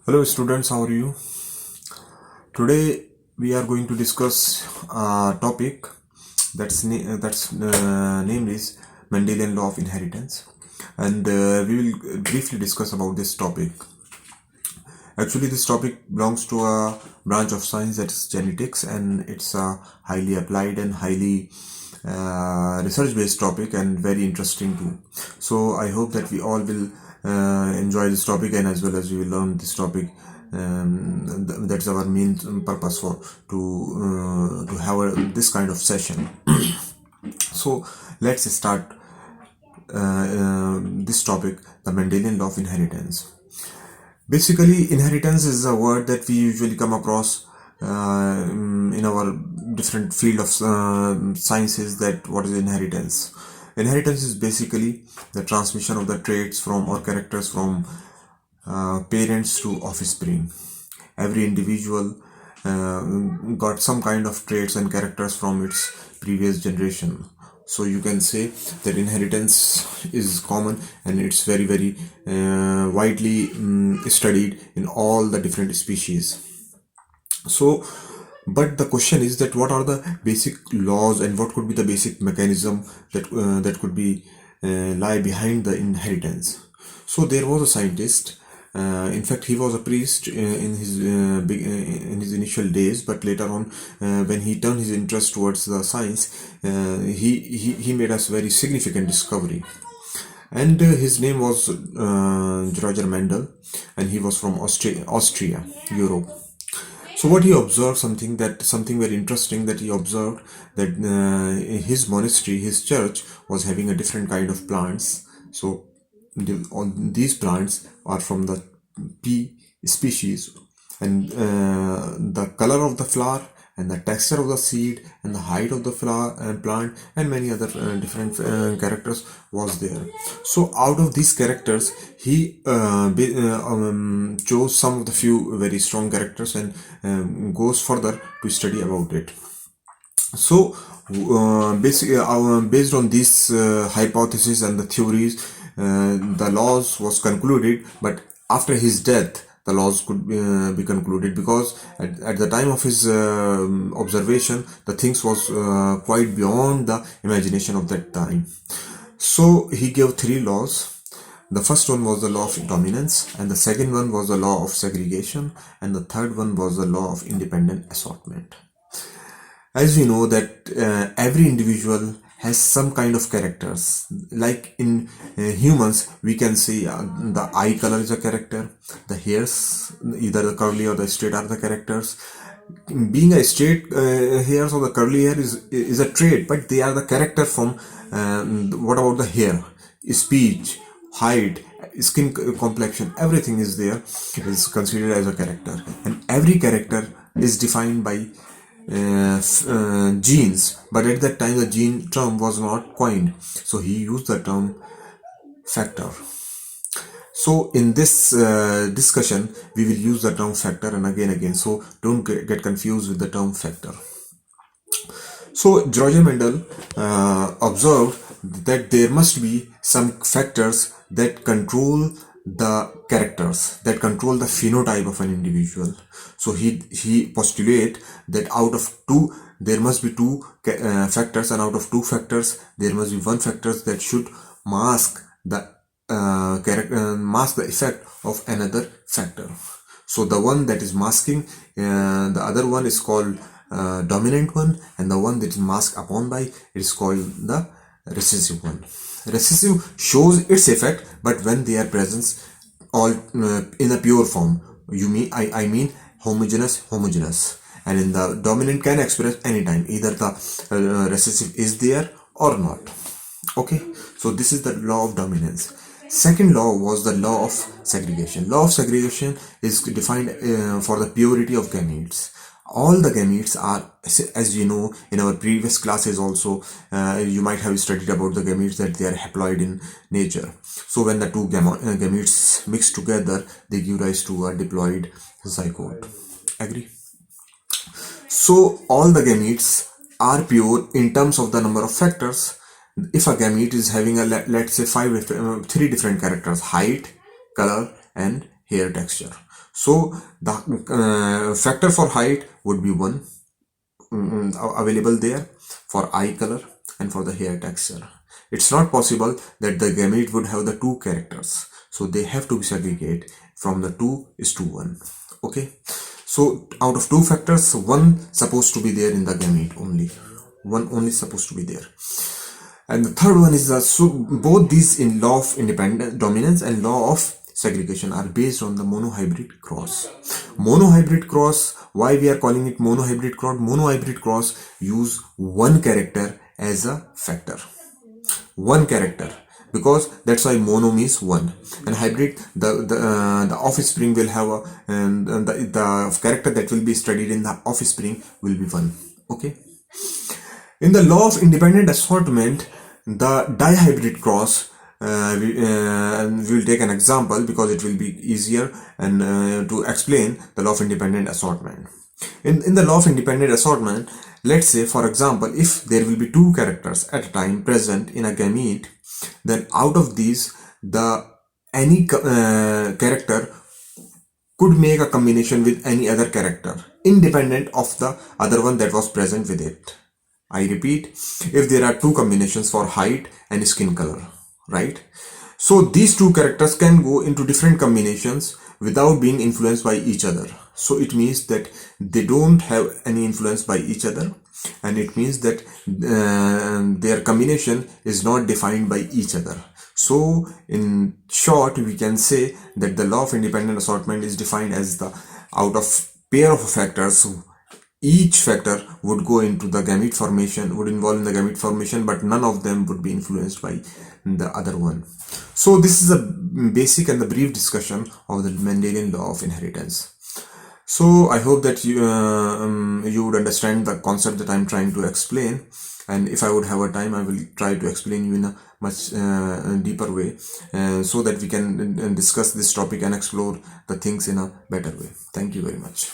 Hello students, how are you? Today we are going to discuss a topic that's name is Mendelian law of inheritance, and we will briefly discuss about this topic. Actually, this topic belongs to a branch of science that is genetics, and it's a highly applied and highly research-based topic and very interesting too. So I hope that we all will enjoy this topic, and as well as we will learn this topic. That's our main purpose for to have this kind of session. So let's start this topic, the Mendelian law of inheritance. Basically, inheritance is a word that we usually come across in our different field of sciences. That what is inheritance? Inheritance is basically the transmission of the traits from or characters from parents to offspring. Every individual got some kind of traits and characters from its previous generation. So you can say that inheritance is common, and it's very widely studied in all the different species. So but the question is that what are the basic laws and what could be the basic mechanism that could be lie behind the inheritance. So there was a scientist. In fact, he was a priest in his initial days, but later on, when he turned his interest towards the science, he made a very significant discovery. And his name was Roger Mendel, and he was from Austria, Europe. So what he observed, something very interesting that he observed, that his monastery, his church was having a different kind of plants. So all these plants are from the pea species, and the color of the flower and the texture of the seed and the height of the flower and plant and many other different characters was there. So out of these characters, he chose some of the few very strong characters and goes further to study about it. So based on this hypothesis and the theories, the laws was concluded. But after his death, the laws could be concluded, because at the time of his observation, the things was quite beyond the imagination of that time. So he gave three laws. The first one was the law of dominance, and the second one was the law of segregation, and the third one was the law of independent assortment. As we know that every individual has some kind of characters. Like in humans, we can see the eye color is a character, the hairs, either the curly or the straight, are the characters. Being a straight hairs or the curly hair is a trait, but they are the character from what about the hair, speech, height, skin complexion, everything is there, is considered as a character. And every character is defined by genes, but at that time the gene term was not coined, so he used the term factor. So in this discussion, we will use the term factor and again, so don't get confused with the term factor. So George Mendel observed that there must be some factors that control the characters, that control the phenotype of an individual. So he postulate that out of two, there must be two factors, and out of two factors, there must be one factor that should mask the mask the effect of another factor. So the one that is masking the other one is called dominant one, and the one that is masked upon by it is called the recessive one. Recessive shows its effect, but when they are present all in a pure form, I mean homogeneous, and in the dominant can express anytime, either the recessive is there or not. Okay, so this is the law of dominance. Second law was the law of segregation. Law of segregation is defined for the purity of gametes. All the gametes are, as you know in our previous classes also, you might have studied about the gametes, that they are haploid in nature. So when the two gametes mix together, they give rise to a diploid zygote. Agree? So all the gametes are pure in terms of the number of factors. If a gamete is having a let's say three different characters: height, color, and hair texture. So the factor for height would be 1 available there for eye color and for the hair texture. It's not possible that the gamete would have the two characters, so they have to be segregated from the 2:1. Okay, so out of two factors, one supposed to be there in the gamete only. One only supposed to be there. And the third one is so both these in law of independent dominance and law of segregation are based on the monohybrid cross. Monohybrid cross, why we are calling it monohybrid cross? Monohybrid cross use one character as a factor. One character, because that's why mono means one, and hybrid the offspring will have a, and the character that will be studied in the offspring will be one. Okay. In the law of independent assortment, the dihybrid cross, we will take an example because it will be easier and to explain the law of independent assortment. In the law of independent assortment, let's say for example, if there will be two characters at a time present in a gamete, then out of these, the any character could make a combination with any other character independent of the other one that was present with it. I repeat, if there are two combinations for height and skin color, right? So these two characters can go into different combinations without being influenced by each other. So it means that they don't have any influence by each other, and it means that their combination is not defined by each other. So in short, we can say that the law of independent assortment is defined as the out of pair of factors, each factor would go into the gamete formation, would involve in the gamete formation, but none of them would be influenced by the other one. So this is a basic and the brief discussion of the Mendelian law of inheritance. So I hope that you would understand the concept that I'm trying to explain, and if I would have a time, I will try to explain you in a much deeper way, so that we can discuss this topic and explore the things in a better way. Thank you very much.